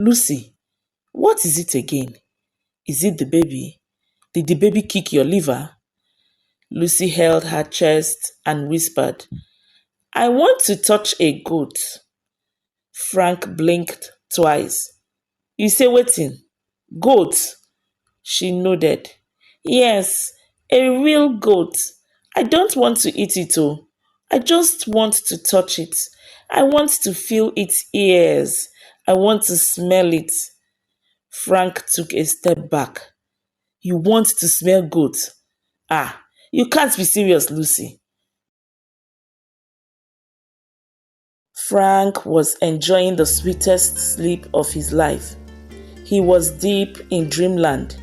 Lucy, what is it again? Is it the baby? Did the baby kick your liver? Lucy held her chest and whispered, I want to touch a goat. Frank blinked twice. You say waiting? Goat? She nodded. Yes, a real goat. I don't want to eat it all. I just want to touch it. I want to feel its ears. I want to smell it. Frank took a step back. You want to smell goat? Ah, you can't be serious, Lucy. Frank was enjoying the sweetest sleep of his life. He was deep in dreamland,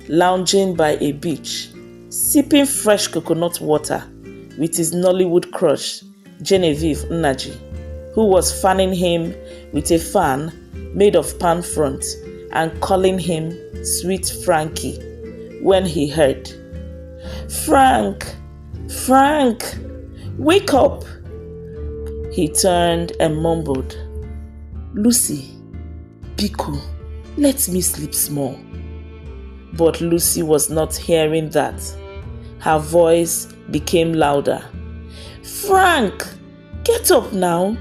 lounging by a beach, sipping fresh coconut water with his Nollywood crush, Genevieve Nnaji, who was fanning him with a fan made of palm frond and calling him Sweet Frankie when he heard, Frank, Frank, wake up! He turned and mumbled, Lucy, Biko, let me sleep small. But Lucy was not hearing that. Her voice became louder. Frank, get up now.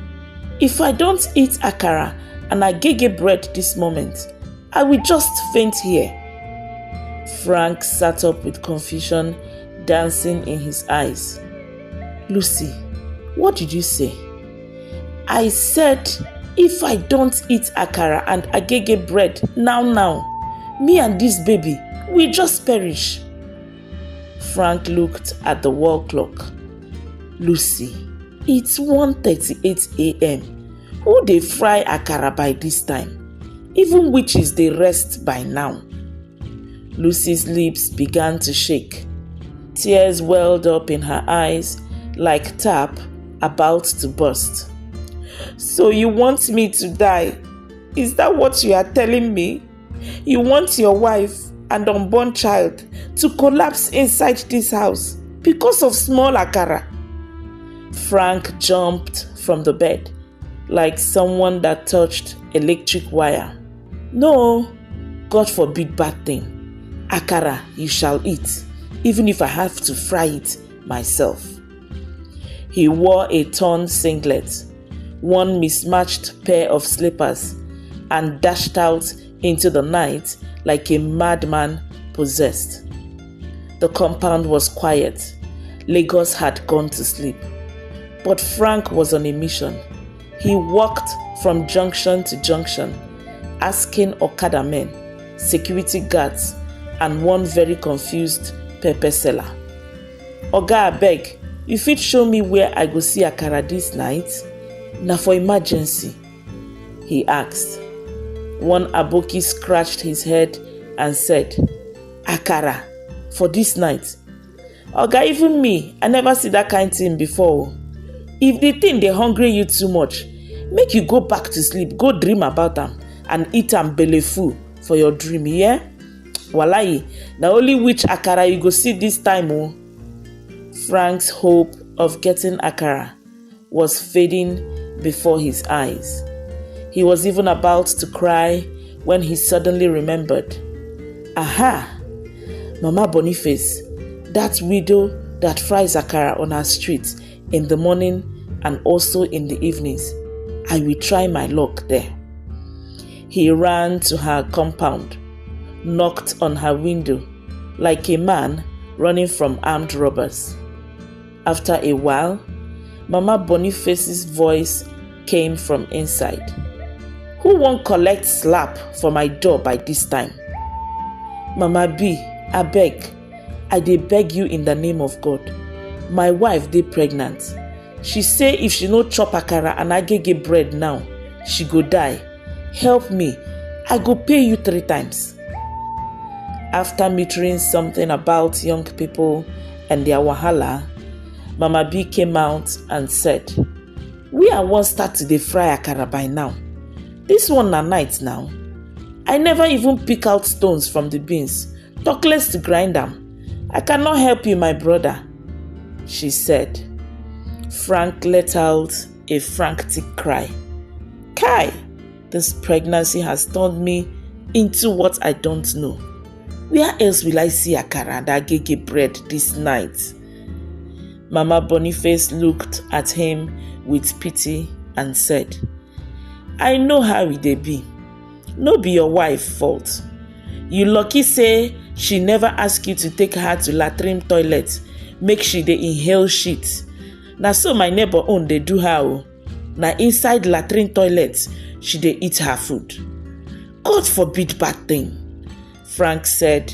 If I don't eat akara and agege bread this moment, I will just faint here. Frank sat up with confusion dancing in his eyes. Lucy, what did you say? I said, if I don't eat akara and agege bread now, me and this baby will just perish. Frank looked at the wall clock. Lucy, it's 1:38 a.m. Who dey fry akara by this time? Even witches dey rest by now. Lucy's lips began to shake. Tears welled up in her eyes like tap about to burst. So you want me to die? Is that what you are telling me? You want your wife and unborn child to collapse inside this house because of small akara? Frank jumped from the bed like someone that touched electric wire. No, God forbid bad thing. Akara you shall eat, even if I have to fry it myself. He wore a torn singlet, one mismatched pair of slippers, and dashed out into the night like a madman possessed. The compound was quiet. Lagos had gone to sleep. But Frank was on a mission. He walked from junction to junction, asking Okada men, security guards, and one very confused pepper seller. Oga abeg, you fit show me where I go see akara this night? Na for emergency, he asked. One aboki scratched his head and said, Akara, for this night? Oga, even me, I never see that kind thing before. If the thing dey hungry you too much, make you go back to sleep, go dream about am and eat am belle full for your dream, yeah? Wallahi, na only witch akara you go see this time, oh. Frank's hope of getting akara was fading before his eyes. He was even about to cry when he suddenly remembered. Aha! Mama Boniface, that widow that fries akara on her street in the morning and also in the evenings. I will try my luck there. He ran to her compound, knocked on her window like a man running from armed robbers. After a while, Mama Boniface's voice came from inside. Who won't collect slap for my door by this time? Mama B, I beg. I dey beg you in the name of God. My wife dey pregnant. She say if she no chop akara and agege bread now, she go die. Help me. I go pay you 3 times. After muttering something about young people and their wahala, Mama B came out and said, we are one start to dey fry akara by now. This one na night now. I never even pick out stones from the beans, talk less to grind them. I cannot help you, my brother, she said. Frank let out a frantic cry. Kai, This pregnancy has turned me into what I don't know. Where else will I see akara and agege bread this night? Mama Boniface looked at him with pity and said, I know how it dey be. No be your wife fault. You lucky say she never ask you to take her to latrine toilet, make she dey inhale shit. Na so my neighbor own dey do her o. Na inside latrine toilet she dey eat her food. God forbid bad thing, Frank said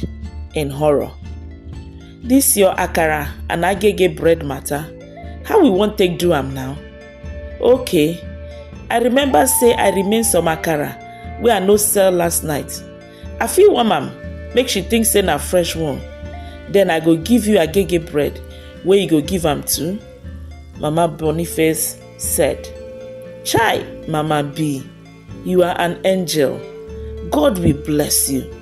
in horror. This your akara and agege bread matter? How we wan take do am now? Okay, I remember say I remain some akara wey I no sell last night. I fit warm am, make she think say na fresh one. Then I go give you agege bread wey you go give am too. Mama Boniface said. Chai, Mama B, you are an angel. God will bless you.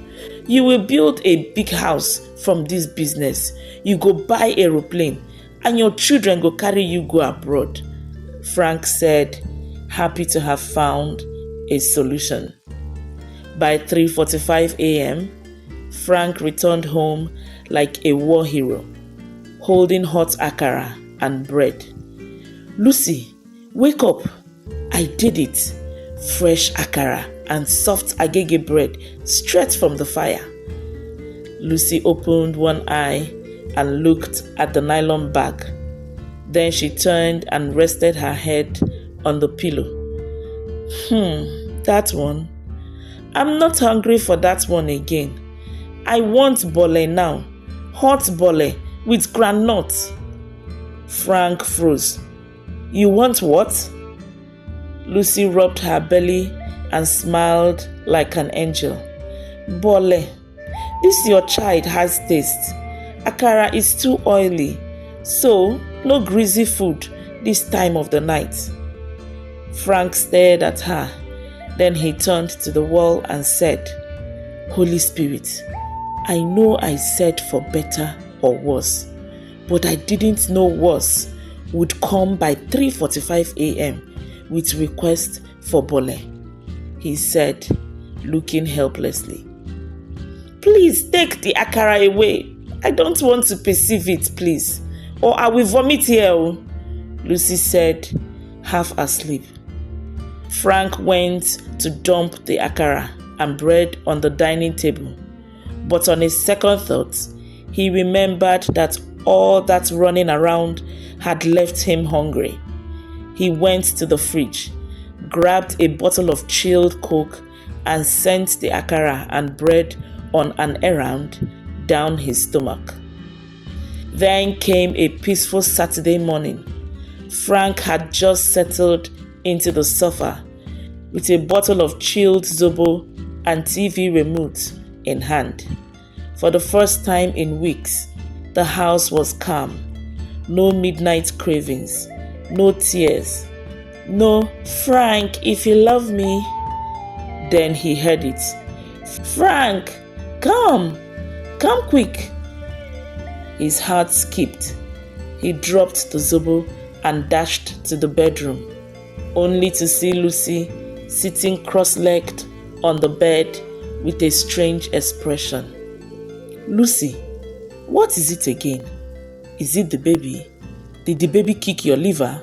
You will build a big house from this business. You go buy aeroplane and your children go carry you go abroad, Frank said, happy to have found a solution. By 3:45 a.m., Frank returned home like a war hero, holding hot akara and bread. Lucy, wake up. I did it. Fresh akara and soft agege bread straight from the fire. Lucy opened one eye and looked at the nylon bag. Then she turned and rested her head on the pillow. That one. I'm not hungry for that one again. I want bole now. Hot bole with groundnut. Frank froze. You want what? Lucy rubbed her belly and smiled like an angel. Bole, this your child has taste. Akara is too oily, so no greasy food this time of the night. Frank stared at her. Then he turned to the wall and said, Holy Spirit, I know I said for better or worse, but I didn't know worse would come by 3:45 a.m. with request for bole, he said, looking helplessly. Please take the akara away. I don't want to perceive it, please, or I will vomit here, Lucy said, half asleep. Frank went to dump the akara and bread on the dining table, but on his second thought, he remembered that all that running around had left him hungry. He went to the fridge, grabbed a bottle of chilled Coke, and sent the akara and bread on an errand down his stomach. Then came a peaceful Saturday morning. Frank had just settled into the sofa with a bottle of chilled Zobo and TV remote in hand. For the first time in weeks, the house was calm. No midnight cravings, no tears, no Frank, if you love me. Then he heard it. Frank, come quick. His heart skipped. He dropped the Zobo and dashed to the bedroom, only to see Lucy sitting cross-legged on the bed with a strange expression. Lucy, what is it again? Is it the baby? Did the baby kick your liver?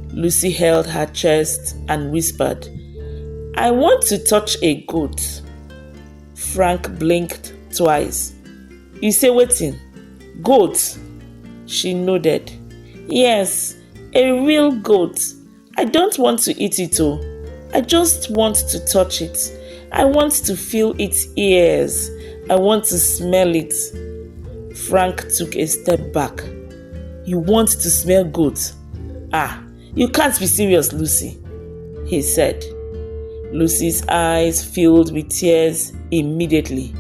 Lucy held her chest and whispered, I want to touch a goat. Frank blinked twice. You say waiting? Goat? She nodded. Yes, a real goat. I don't want to eat it all. I just want to touch it. I want to feel its ears. I want to smell it. Frank took a step back. You want to smell goat? You can't be serious, Lucy, he said. Lucy's eyes filled with tears immediately.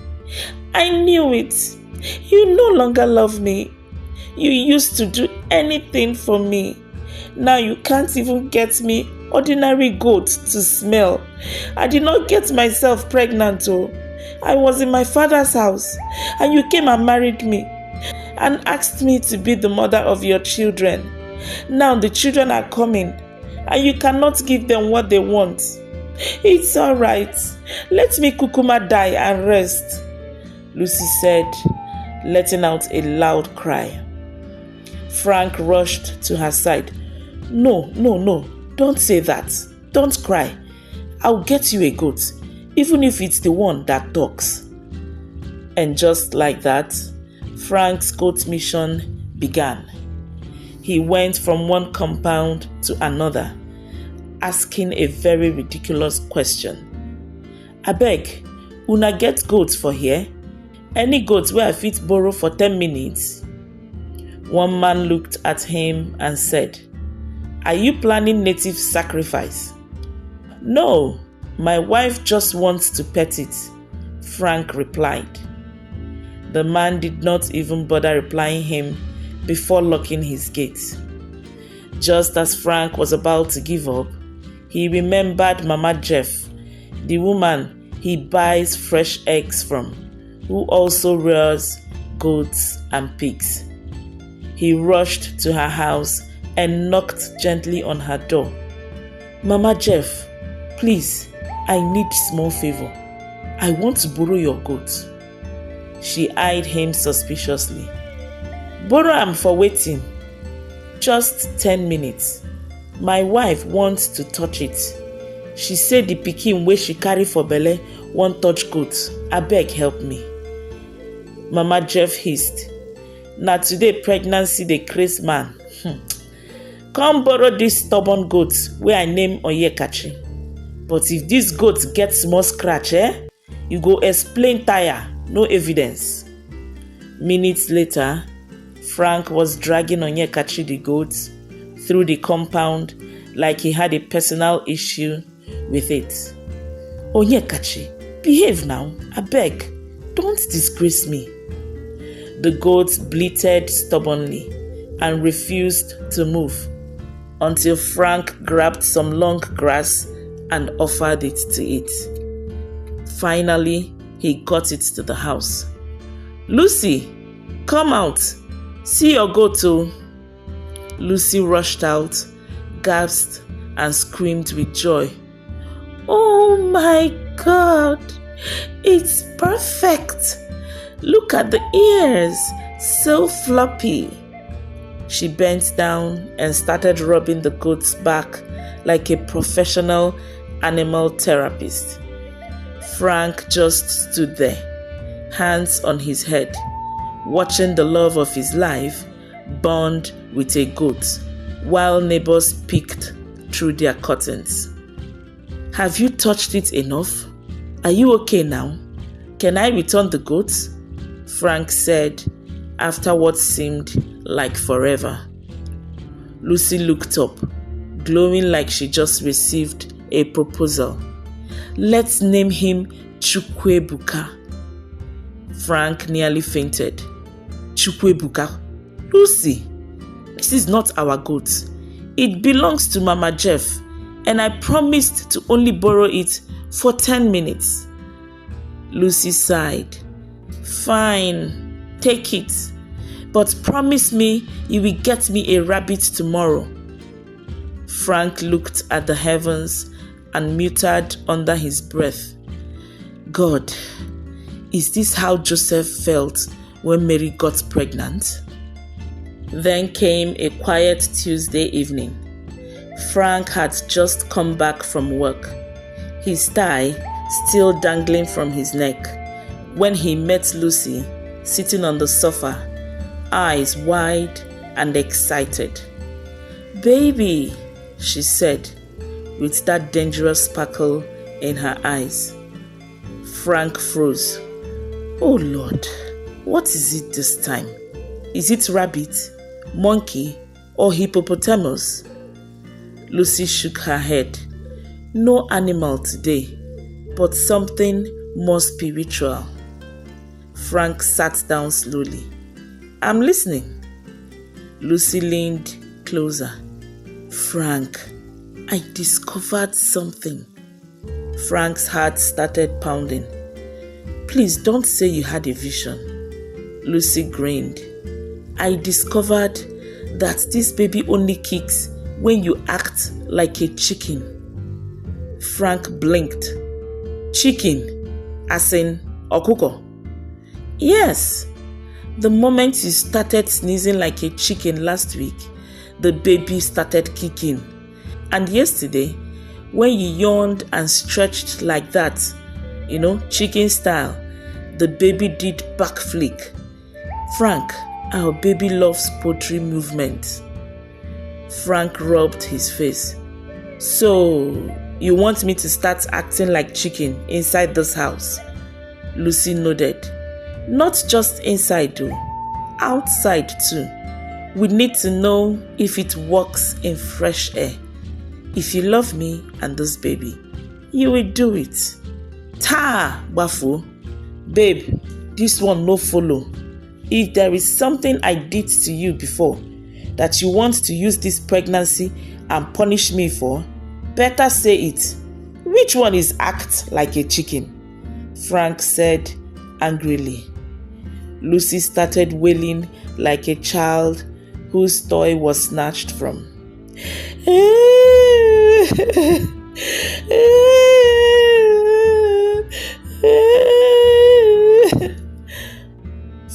I knew it. You no longer love me. You used to do anything for me. Now you can't even get me ordinary goat to smell. I did not get myself pregnant, I was in my father's house and you came and married me and asked me to be the mother of your children. Now the children are coming and you cannot give them what they want. It's all right. Let me kukuma die and rest, Lucy said, letting out a loud cry. Frank rushed to her side. No, don't say that. Don't cry. I'll get you a goat, even if it's the one that talks. And just like that, Frank's goat mission began. He went from one compound to another, asking a very ridiculous question. Abeg, una get goats for here? Any goats where I fit borrow for 10 minutes? One man looked at him and said, Are you planning native sacrifice? No, my wife just wants to pet it, Frank replied. The man did not even bother replying him before locking his gate. Just as Frank was about to give up, he remembered Mama Jeff, the woman he buys fresh eggs from, who also rears goats and pigs. He rushed to her house and knocked gently on her door. Mama Jeff, please, I need small favor. I want to borrow your goat. She eyed him suspiciously. Borrow am for waiting. Just 10 minutes. My wife wants to touch it. She said the pikin wey she carry for belle wan touch goat. Abeg help me. Mama Jeff hissed. Na today pregnancy dey craze man. Come borrow this stubborn goat wey I name Onyekachi. But if this goat get small scratch, you go explain tire, no evidence. Minutes later, Frank was dragging Onyekachi the goat through the compound like he had a personal issue with it. Onyekachi, behave now, abeg, don't disgrace me. The goat bleated stubbornly and refused to move until Frank grabbed some long grass and offered it to eat. Finally, he got it to the house. Lucy, come out. See your goat too. Lucy rushed out, gasped, and screamed with joy. Oh my God! It's perfect! Look at the ears, so floppy. She bent down and started rubbing the goat's back like a professional animal therapist. Frank just stood there, hands on his head, watching the love of his life bond with a goat while neighbors peeked through their curtains. Have you touched it enough? Are you okay now? Can I return the goat? Frank said after what seemed like forever. Lucy looked up, glowing like she just received a proposal. Let's name him Chukwebuka. Frank nearly fainted. Chukwebuka? Lucy, this is not our goat. It belongs to Mama Jeff, and I promised to only borrow it for 10 minutes. Lucy sighed. Fine, take it, but promise me you will get me a rabbit tomorrow. Frank looked at the heavens and muttered under his breath. God, is this how Joseph felt when Mary got pregnant? Then came a quiet Tuesday evening. Frank had just come back from work, his tie still dangling from his neck, when he met Lucy sitting on the sofa, eyes wide and excited. Baby, she said, with that dangerous sparkle in her eyes. Frank froze. Oh Lord, what is it this time? Is it rabbit, monkey, or hippopotamus? Lucy shook her head. No animal today, but something more spiritual. Frank sat down slowly. I'm listening. Lucy leaned closer. Frank, I discovered something. Frank's heart started pounding. Please don't say you had a vision. Lucy grinned. I discovered that this baby only kicks when you act like a chicken. Frank blinked. Chicken, as in okuko. Yes, the moment you started sneezing like a chicken last week, the baby started kicking. And yesterday, when you yawned and stretched like that, chicken style, the baby did back flick. Frank, our baby loves pottery movement. Frank rubbed his face. So, you want me to start acting like chicken inside this house? Lucy nodded. Not just inside though, outside too. We need to know if it works in fresh air. If you love me and this baby, you will do it. Ta, Bafu. Babe, this one no follow. If there is something I did to you before that you want to use this pregnancy and punish me for, better say it. Which one is act like a chicken? Frank said angrily. Lucy started wailing like a child whose toy was snatched from.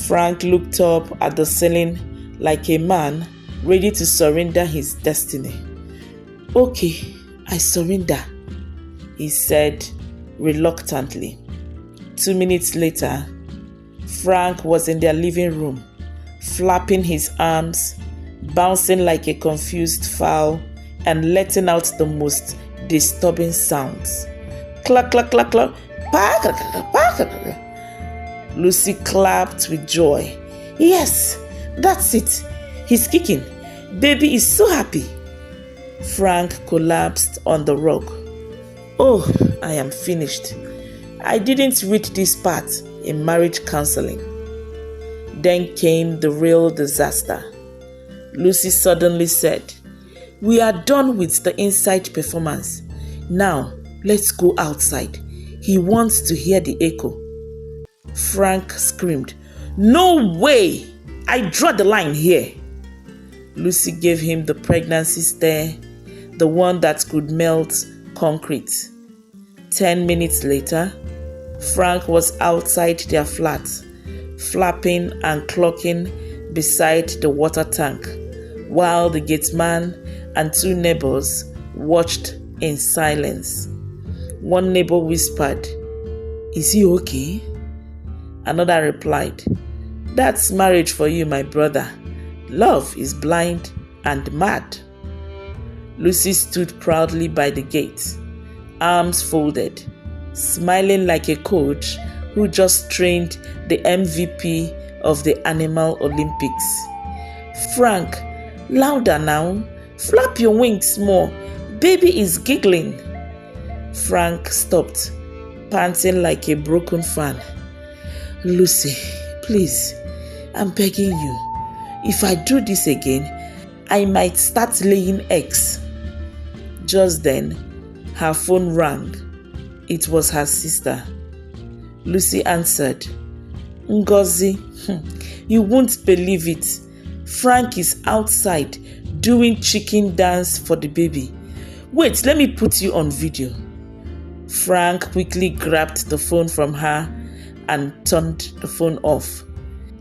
Frank looked up at the ceiling like a man ready to surrender his destiny. Okay, I surrender, he said reluctantly. 2 minutes later, Frank was in their living room, flapping his arms, bouncing like a confused fowl, and letting out the most disturbing sounds. Clack, clack, clack, clack. Lucy clapped with joy. Yes, that's it. He's kicking. Baby is so happy. Frank collapsed on the rug. Oh, I am finished. I didn't read this part in marriage counseling. Then came the real disaster. Lucy suddenly said, "We are done with the inside performance. Now, let's go outside. He wants to hear the echo." Frank screamed, "No way! I draw the line here." Lucy gave him the pregnancy stare, the one that could melt concrete. 10 minutes later, Frank was outside their flat, flapping and clucking beside the water tank, while the gateman and 2 neighbors watched in silence. One neighbor whispered, "Is he okay?" Another replied, "That's marriage for you, my brother. Love is blind and mad." Lucy stood proudly by the gate, arms folded, smiling like a coach who just trained the MVP of the Animal Olympics. "Frank, louder now. Flap your wings more. Baby is giggling." Frank stopped, panting like a broken fan. "Lucy, please, I'm begging you. If I do this again, I might start laying eggs." Just then, her phone rang. It was her sister. Lucy answered. "Ngozi, you won't believe it. Frank is outside doing chicken dance for the baby. Wait, let me put you on video." Frank quickly grabbed the phone from her and turned the phone off.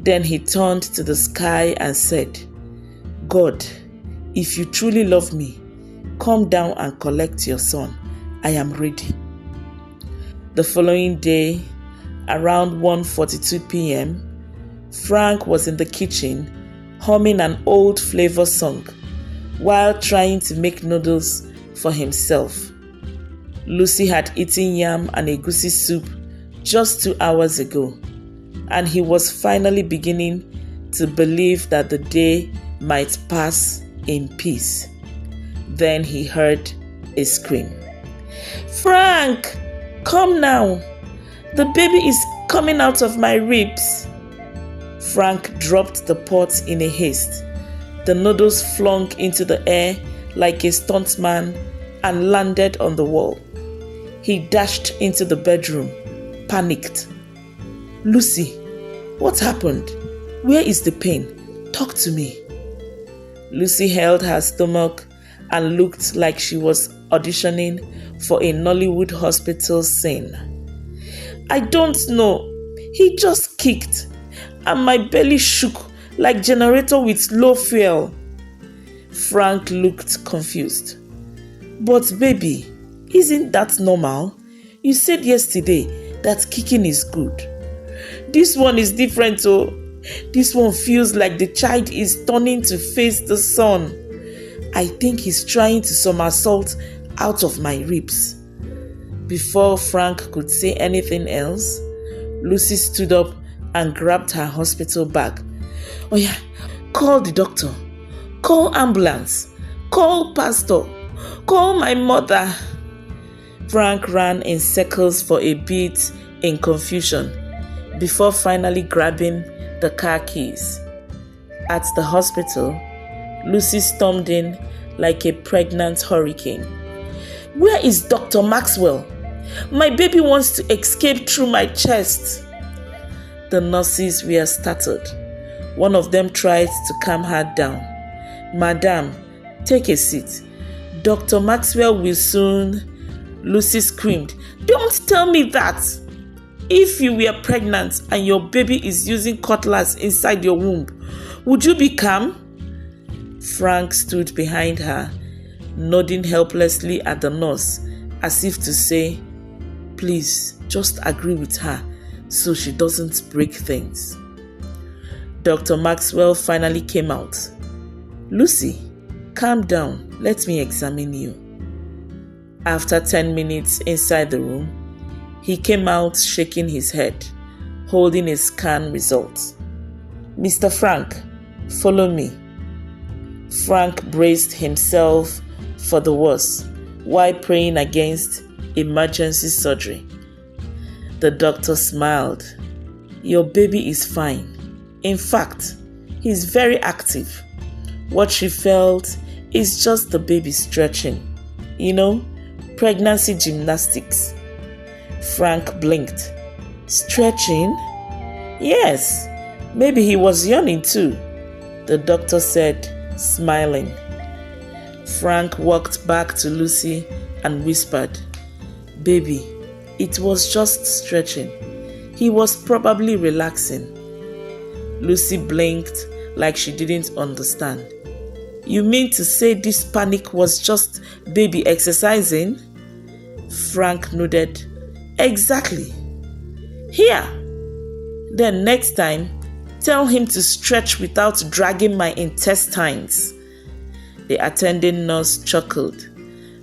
Then he turned to the sky and said, "God, if you truly love me, come down and collect your son. I am ready." The following day, around 1:42 p.m., Frank was in the kitchen humming an old flavor song while trying to make noodles for himself. Lucy had eaten yam and egusi soup just 2 hours ago, and he was finally beginning to believe that the day might pass in peace. Then he heard a scream. "Frank, come now. The baby is coming out of my ribs." Frank dropped the pot in a haste. The noodles flung into the air like a stuntman and landed on the wall. He dashed into the bedroom, panicked. "Lucy, what happened? Where is the pain? Talk to me." Lucy held her stomach and looked like she was auditioning for a Nollywood hospital scene. I don't know. He just kicked and my belly shook like generator with low fuel. Frank looked confused. But baby, isn't that normal? You said yesterday that kicking is good. This one is different, oh. This one feels like the child is turning to face the sun. I think he's trying to somersault out of my ribs. Before Frank could say anything else, Lucy stood up and grabbed her hospital bag. Oh yeah, call the doctor. Call ambulance. Call pastor. Call my mother. Frank ran in circles for a bit in confusion before finally grabbing the car keys. At the hospital, Lucy stormed in like a pregnant hurricane. Where is Dr. Maxwell? My baby wants to escape through my chest. The nurses were startled. One of them tried to calm her down. Madam, take a seat. Dr. Maxwell will soon... Lucy screamed. Don't tell me that! If you were pregnant and your baby is using cutlass inside your womb, would you be calm? Frank stood behind her, nodding helplessly at the nurse as if to say, please, just agree with her so she doesn't break things. Dr. Maxwell finally came out. Lucy, calm down. Let me examine you. After 10 minutes inside the room, he came out shaking his head, holding a scan result. Mr. Frank, follow me. Frank braced himself for the worst while praying against emergency surgery. The doctor smiled. Your baby is fine. In fact, he's very active. What she felt is just the baby stretching. You know, pregnancy gymnastics. Frank blinked. Stretching? Yes, maybe he was yawning too, the doctor said, smiling. Frank walked back to Lucy and whispered, Baby, it was just stretching. He was probably relaxing. Lucy blinked like she didn't understand. You mean to say this panic was just baby exercising? Frank nodded. Exactly. Here. Then next time, tell him to stretch without dragging my intestines. The attending nurse chuckled.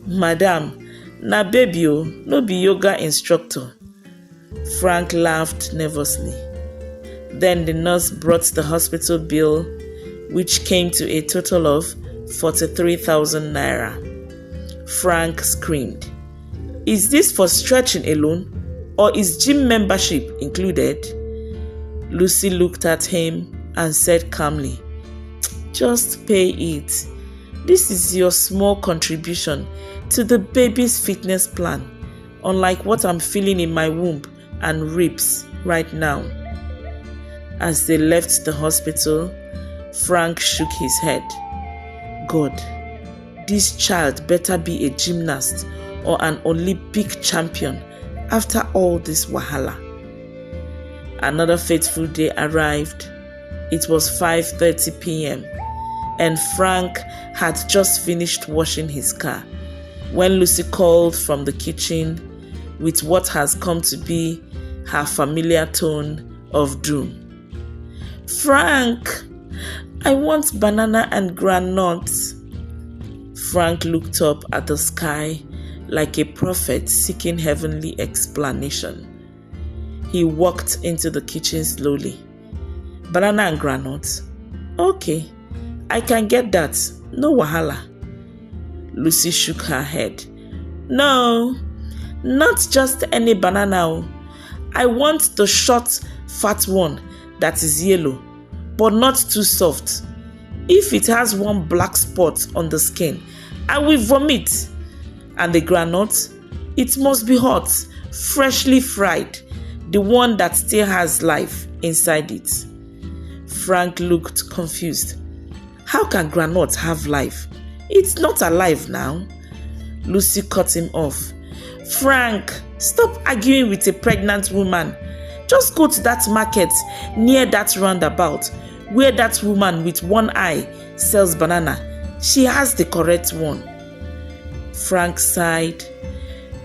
Madam, na baby o, no be yoga instructor. Frank laughed nervously. Then the nurse brought the hospital bill, which came to a total of 43,000 naira. Frank screamed. Is this for stretching alone, or is gym membership included? Lucy looked at him and said calmly, just pay it. This is your small contribution to the baby's fitness plan, unlike what I'm feeling in my womb and ribs right now. As they left the hospital, Frank shook his head. God, this child better be a gymnast or an Olympic champion after all this wahala. Another fateful day arrived. It was 5:30 p.m. and Frank had just finished washing his car when Lucy called from the kitchen with what has come to be her familiar tone of doom. Frank, I want banana and groundnut. Frank looked up at the sky like a prophet seeking heavenly explanation. He walked into the kitchen slowly. Banana and groundnut? Okay, I can get that. No wahala. Lucy shook her head. No, not just any banana. I want the short, fat one that is yellow, but not too soft. If it has one black spot on the skin, I will vomit. And the groundnut, it must be hot, freshly fried, the one that still has life inside it. Frank looked confused. How can groundnut have life? It's not alive now. Lucy cut him off. Frank, stop arguing with a pregnant woman. Just go to that market near that roundabout where that woman with one eye sells banana. She has the correct one. Frank sighed,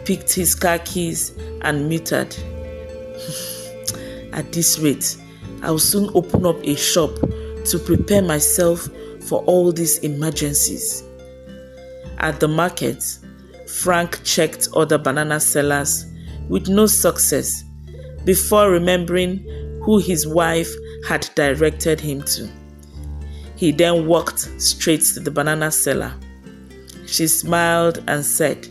picked his car keys and muted. At this rate, I'll soon open up a shop to prepare myself for all these emergencies. At the market, Frank checked other banana sellers with no success before remembering who his wife had directed him to. He then walked straight to the banana seller. She smiled and said,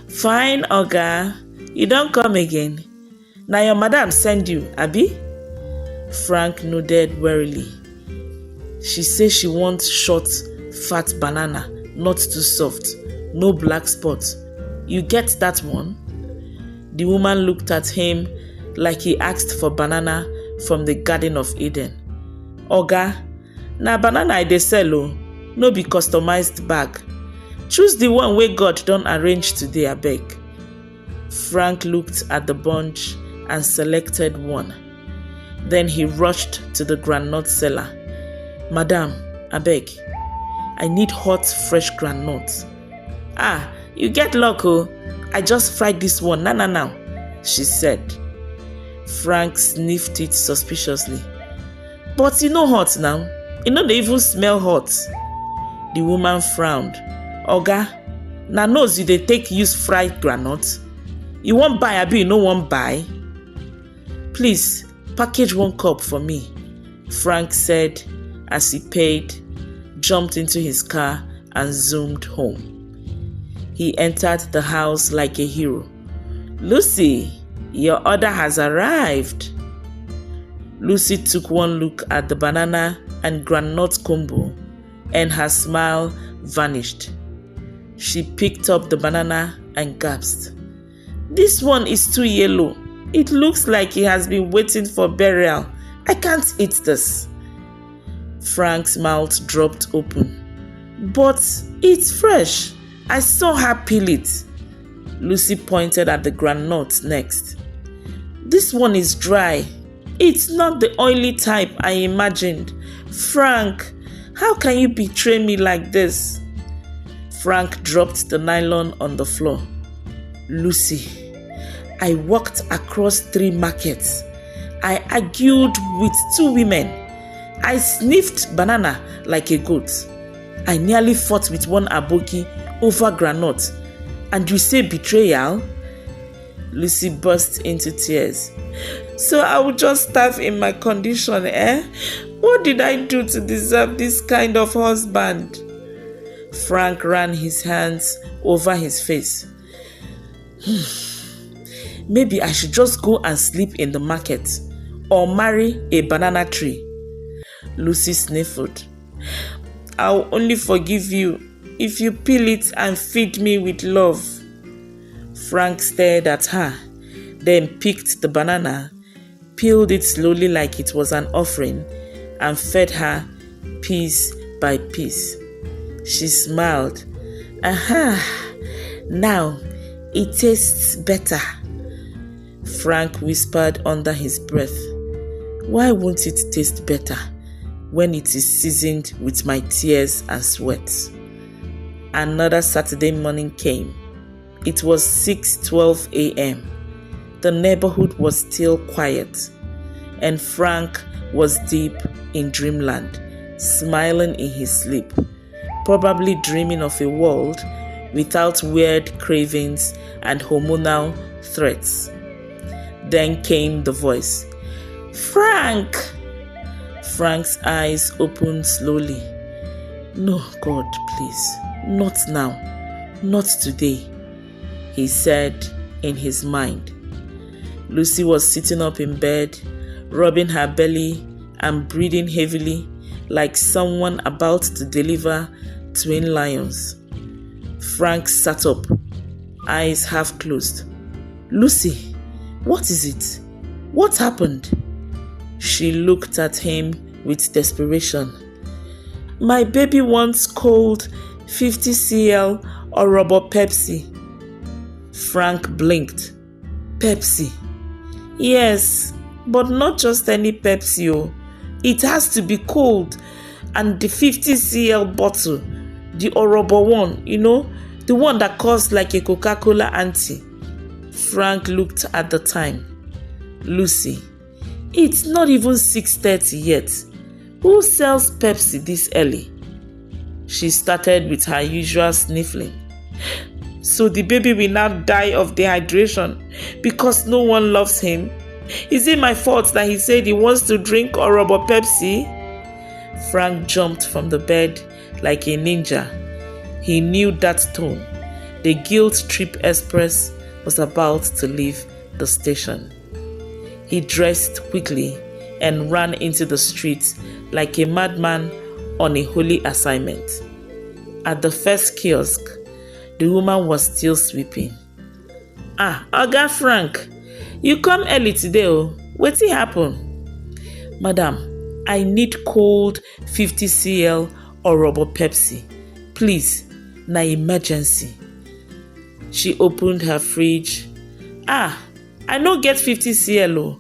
Fine, Oga, you don't come again. Now your madam send you, Abi? Frank nodded wearily. She says she wants short, fat banana, not too soft, no black spots. You get that one? The woman looked at him like he asked for banana from the Garden of Eden. Oga, na banana I dey sell o, no be customized bag. Choose the one wey God don arrange today, abeg. Frank looked at the bunch and selected one. Then he rushed to the groundnut seller. Madam, abeg, I need hot, fresh groundnut. Ah, you get luck, oh. I just fried this one, now, she said. Frank sniffed it suspiciously. But you know hot now. You know they even smell hot. The woman frowned. Oga, na nose you dey take use fried groundnut? You won't buy, abi you no wan buy? Please, package one cup for me, Frank said as he paid, jumped into his car and zoomed home. He entered the house like a hero. Lucy, your order has arrived. Lucy took one look at the banana and groundnut combo and her smile vanished. She picked up the banana and gasped. This one is too yellow. It looks like it has been waiting for burial. I can't eat this. Frank's mouth dropped open. But it's fresh. I saw her peel it. Lucy pointed at the groundnut next. This one is dry. It's not the oily type I imagined. Frank, how can you betray me like this? Frank dropped the nylon on the floor. Lucy, I walked across 3 markets. I argued with 2 women. I sniffed banana like a goat. I nearly fought with one aboki over groundnut. And you say betrayal? Lucy burst into tears. So I would just starve in my condition, eh? What did I do to deserve this kind of husband? Frank ran his hands over his face. Maybe I should just go and sleep in the market or marry a banana tree. Lucy sniffled. I'll only forgive you if you peel it and feed me with love. Frank stared at her, then picked the banana, peeled it slowly like it was an offering, and fed her piece by piece. She smiled. Aha! Now it tastes better. Frank whispered under his breath. Why won't it taste better when it is seasoned with my tears and sweat? Another Saturday morning came. It was 6:12 a.m. The neighborhood was still quiet, and Frank was deep in dreamland, smiling in his sleep, probably dreaming of a world without weird cravings and hormonal threats. Then came the voice. Frank! Frank's eyes opened slowly. No, God, please. Not now. Not today, he said in his mind. Lucy was sitting up in bed, rubbing her belly and breathing heavily like someone about to deliver twin lions. Frank sat up, eyes half closed. Lucy, what is it? What happened? She looked at him with desperation. My baby wants cold 50 cl Orobo Pepsi. Frank blinked. Pepsi. Yes, but not just any Pepsi. Oh. It has to be cold. And the 50cl bottle, the Orobo one, the one that costs like a Coca-Cola auntie. Frank looked at the time. Lucy, it's not even 6:30 yet. Who sells Pepsi this early? She started with her usual sniffling. So the baby will now die of dehydration because no one loves him? Is it my fault that he said he wants to drink Orobo Pepsi? Frank jumped from the bed like a ninja. He knew that tone. The Guilt Trip Express was about to leave the station. He dressed quickly and ran into the street like a madman on a holy assignment. At the first kiosk, the woman was still sweeping. Oga Frank, you come early today, oh. Wetin happen? Madam, I need cold 50cl Orobo Pepsi. Please, na emergency. She opened her fridge. I no get 50cl oh.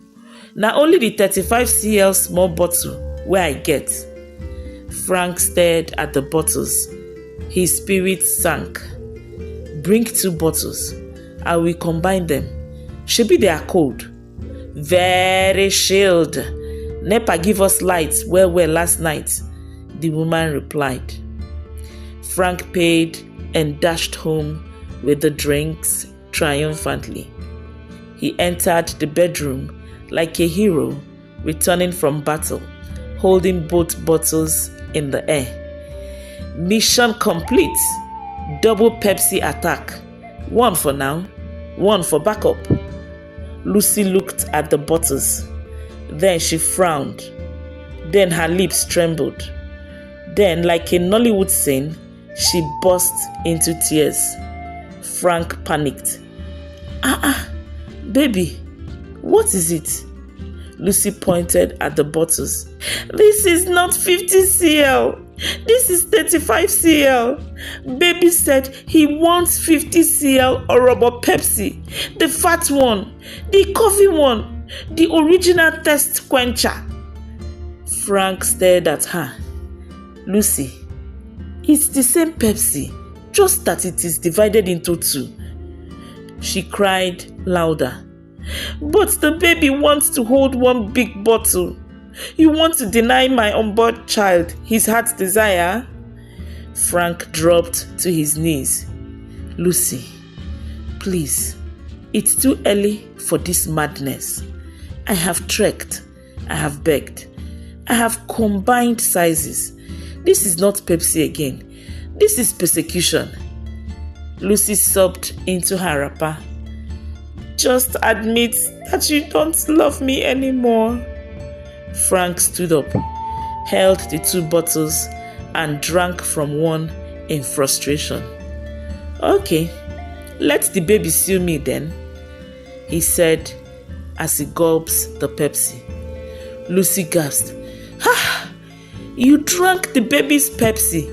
Na only the 35cl small bottle where I get. Frank stared at the bottles. His spirit sank. Bring 2 bottles. I will combine them. Shebi they are cold. Very chilled. Nepa give us lights well last night, the woman replied. Frank paid and dashed home with the drinks triumphantly. He entered the bedroom like a hero returning from battle, holding both bottles in the air. Mission complete. Double Pepsi attack. 1 for now, 1 for backup. Lucy looked at the bottles. Then she frowned. Then her lips trembled. Then, like a Nollywood scene, she burst into tears. Frank panicked. Baby, what is it? Lucy pointed at the bottles. This is not 50cl. This is 35cl. Baby said he wants 50cl Orobo Pepsi. The fat one. The coffee one. The original thirst quencher. Frank stared at her. Lucy, it's the same Pepsi, just that it is divided into 2. She cried louder. But the baby wants to hold 1 big bottle. You want to deny my unborn child his heart's desire? Frank dropped to his knees. Lucy, please, it's too early for this madness. I have trekked. I have begged. I have combined sizes. This is not Pepsi again. This is persecution. Lucy sobbed into her wrapper. Just admit that you don't love me anymore. Frank stood up, held the 2 bottles, and drank from one in frustration. Okay, let the baby sue me then, he said as he gulps the Pepsi. Lucy gasped. You drank the baby's Pepsi.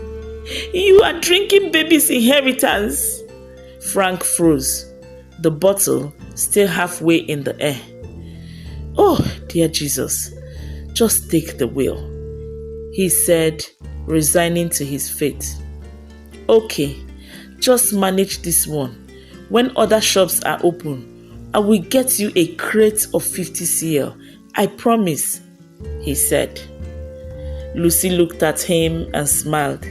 You are drinking baby's inheritance. Frank froze, the bottle still halfway in the air. Oh, dear Jesus, just take the wheel, he said, resigning to his fate. Okay, just manage this one. When other shops are open, I will get you a crate of 50cl. I promise, he said. Lucy looked at him and smiled.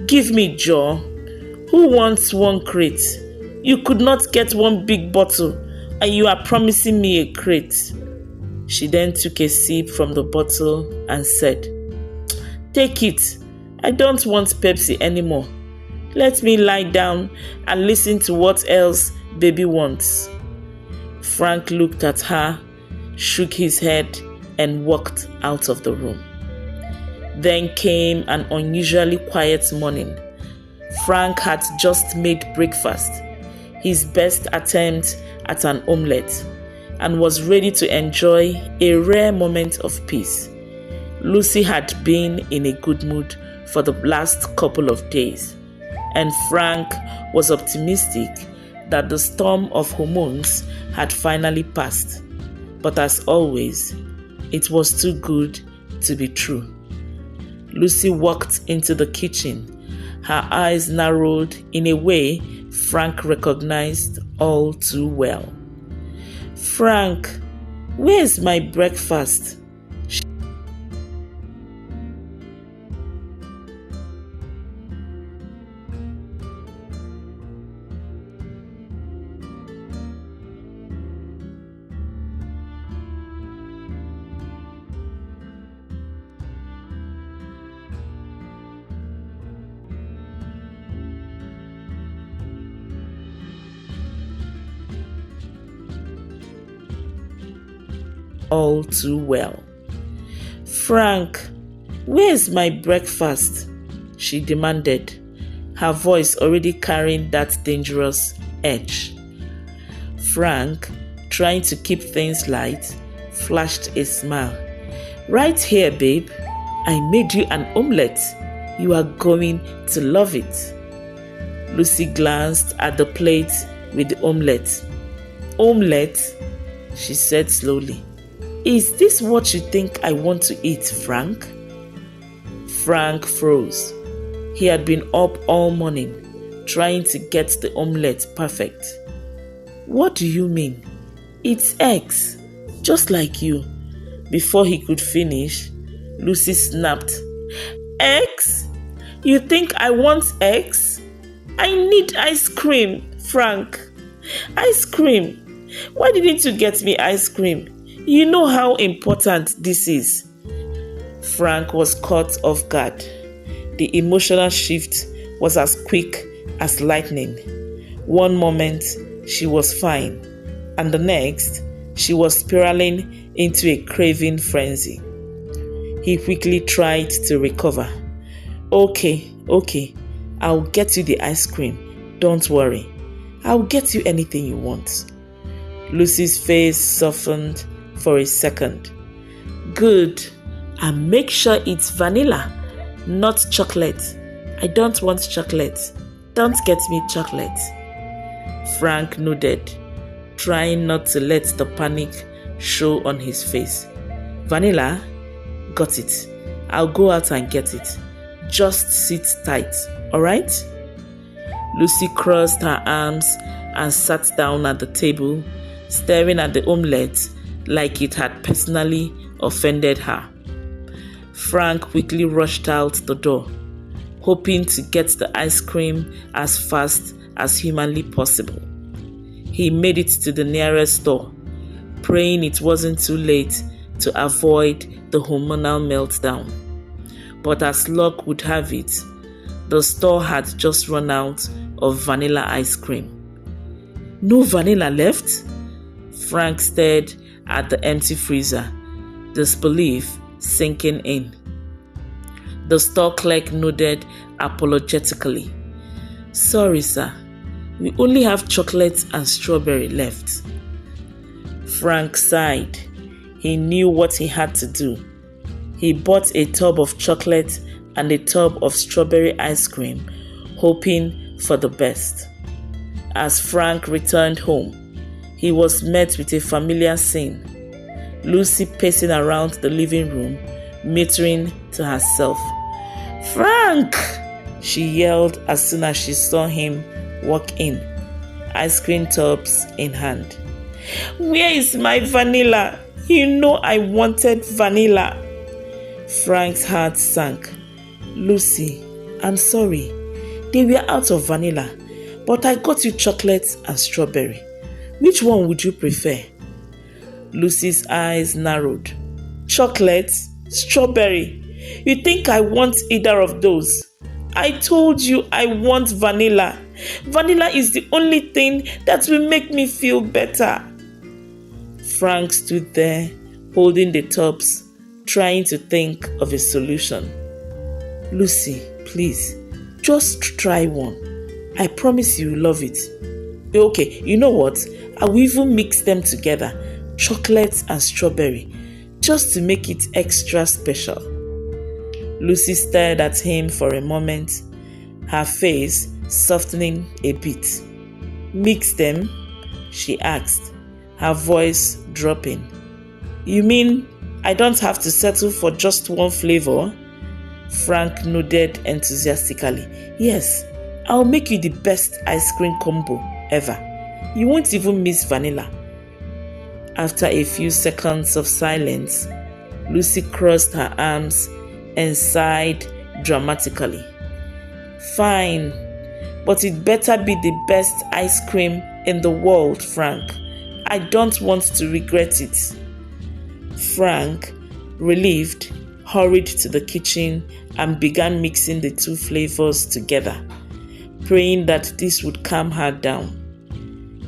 Give me jaw. Who wants 1 crate? You could not get 1 big bottle, and you are promising me a crate. She then took a sip from the bottle and said, Take it. I don't want Pepsi anymore. Let me lie down and listen to what else baby wants. Frank looked at her, shook his head, and walked out of the room. Then came an unusually quiet morning. Frank had just made breakfast, his best attempt at an omelette, and was ready to enjoy a rare moment of peace. Lucy had been in a good mood for the last couple of days, and Frank was optimistic that the storm of hormones had finally passed. But as always, it was too good to be true. Lucy walked into the kitchen, her eyes narrowed in a way Frank recognized all too well. "Frank, where's my breakfast?" All too well. "Frank, where's my breakfast?" she demanded, her voice already carrying that dangerous edge. Frank, trying to keep things light, flashed a smile. "Right here, babe. I made you an omelette. You are going to love it." Lucy glanced at the plate with the omelette. "Omelette?" she said slowly. "Is this what you think I want to eat, Frank?" Frank froze. He had been up all morning, trying to get the omelette perfect. "What do you mean?" "It's eggs, just like you." Before he could finish, Lucy snapped. "Eggs? You think I want eggs? I need ice cream, Frank. Ice cream. Why didn't you get me ice cream? You know how important this is." Frank was caught off guard. The emotional shift was as quick as lightning. One moment, she was fine, and the next, she was spiraling into a craving frenzy. He quickly tried to recover. Okay, I'll get you the ice cream. Don't worry. I'll get you anything you want." Lucy's face softened for a second. "Good. And make sure it's vanilla, not chocolate. I don't want chocolate. Don't get me chocolate." Frank nodded, trying not to let the panic show on his face. "Vanilla? Got it. I'll go out and get it. Just sit tight, alright?" Lucy crossed her arms and sat down at the table, staring at the omelette like it had personally offended her. Frank quickly rushed out the door, hoping to get the ice cream as fast as humanly possible. He made it to the nearest store, praying it wasn't too late to avoid the hormonal meltdown. But as luck would have it, the store had just run out of vanilla ice cream. "No vanilla left?" Frank stared at the empty freezer, disbelief sinking in. The store clerk nodded apologetically. "Sorry, sir. We only have chocolate and strawberry left." Frank sighed. He knew what he had to do. He bought a tub of chocolate and a tub of strawberry ice cream, hoping for the best. As Frank returned home, he was met with a familiar scene. Lucy pacing around the living room, muttering to herself. "Frank!" she yelled as soon as she saw him walk in, ice cream tubs in hand. "Where is my vanilla? You know I wanted vanilla." Frank's heart sank. "Lucy, I'm sorry. They were out of vanilla, but I got you chocolate and strawberry. Which one would you prefer?" Lucy's eyes narrowed. "Chocolate? Strawberry? You think I want either of those? I told you I want vanilla. Vanilla is the only thing that will make me feel better." Frank stood there, holding the tubs, trying to think of a solution. "Lucy, please, just try one. I promise you'll love it." "Okay, you know what? I will even mix them together, chocolate and strawberry, just to make it extra special." Lucy stared at him for a moment, her face softening a bit. Mix them? She asked, her voice dropping. You mean I don't have to settle for just one flavor? Frank nodded enthusiastically. Yes, I'll make you the best ice cream combo ever. You won't even miss vanilla. After a few seconds of silence, Lucy crossed her arms and sighed dramatically. Fine, but it better be the best ice cream in the world, Frank. I don't want to regret it. Frank, relieved, hurried to the kitchen and began mixing the two flavors together, praying that this would calm her down.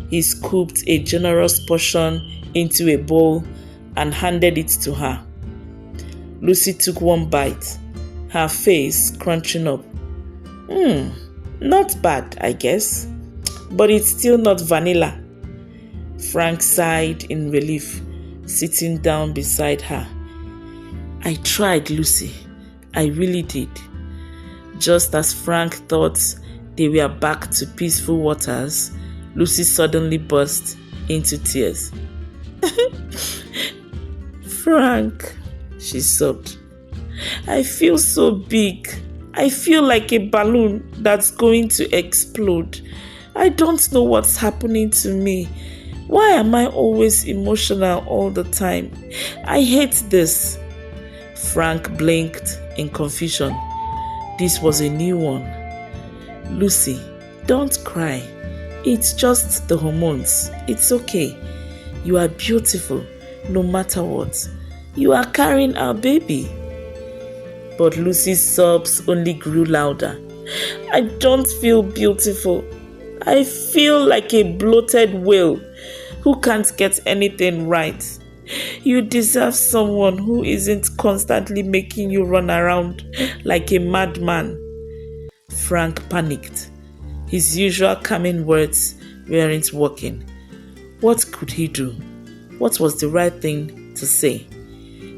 He scooped a generous portion into a bowl and handed it to her. Lucy took one bite, her face crunching up. Not bad, I guess, but it's still not vanilla. Frank sighed in relief, sitting down beside her. I tried, Lucy. I really did. Just as Frank thought they were back to peaceful waters, Lucy suddenly burst into tears. Frank, she sobbed. I feel so big. I feel like a balloon that's going to explode. I don't know what's happening to me. Why am I always emotional all the time? I hate this. Frank blinked in confusion. This was a new one. Lucy, don't cry. It's just the hormones. It's okay. You are beautiful, no matter what. You are carrying our baby. But Lucy's sobs only grew louder. I don't feel beautiful. I feel like a bloated whale who can't get anything right. You deserve someone who isn't constantly making you run around like a madman. Frank panicked. His usual calming words weren't working. What could he do? What was the right thing to say?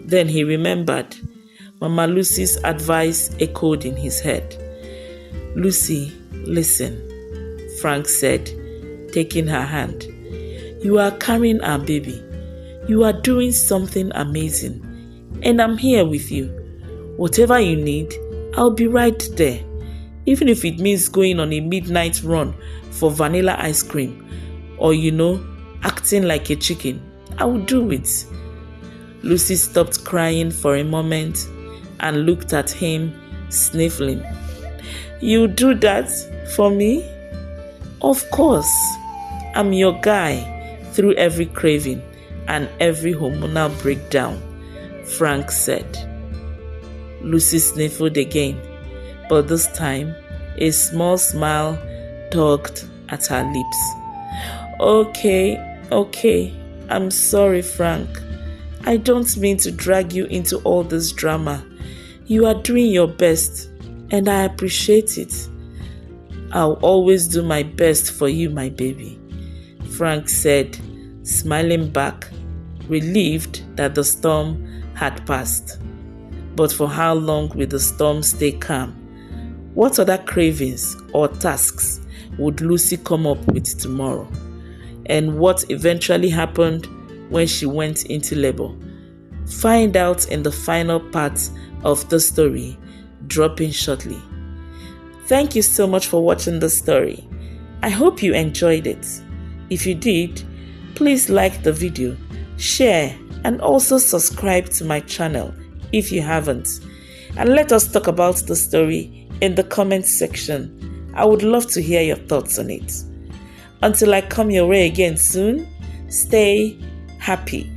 Then he remembered. Mama Lucy's advice echoed in his head. Lucy, listen, Frank said, taking her hand. You are carrying our baby. You are doing something amazing. And I'm here with you. Whatever you need, I'll be right there. Even if it means going on a midnight run for vanilla ice cream or, acting like a chicken, I will do it. Lucy stopped crying for a moment and looked at him, sniffling. You do that for me? Of course. I'm your guy through every craving and every hormonal breakdown, Frank said. Lucy sniffled again, but this time a small smile tugged at her lips. Okay, I'm sorry, Frank. I don't mean to drag you into all this drama. You are doing your best, and I appreciate it. I'll always do my best for you, my baby, Frank said, smiling back, relieved that the storm had passed. But for how long will the storm stay calm? What other cravings or tasks would Lucy come up with tomorrow? And what eventually happened when she went into labor? Find out in the final part of the story, dropping shortly. Thank you so much for watching the story. I hope you enjoyed it. If you did, please like the video, share, and also subscribe to my channel if you haven't. And let us talk about the story in the comment section. I would love to hear your thoughts on it. Until I come your way again soon, stay happy.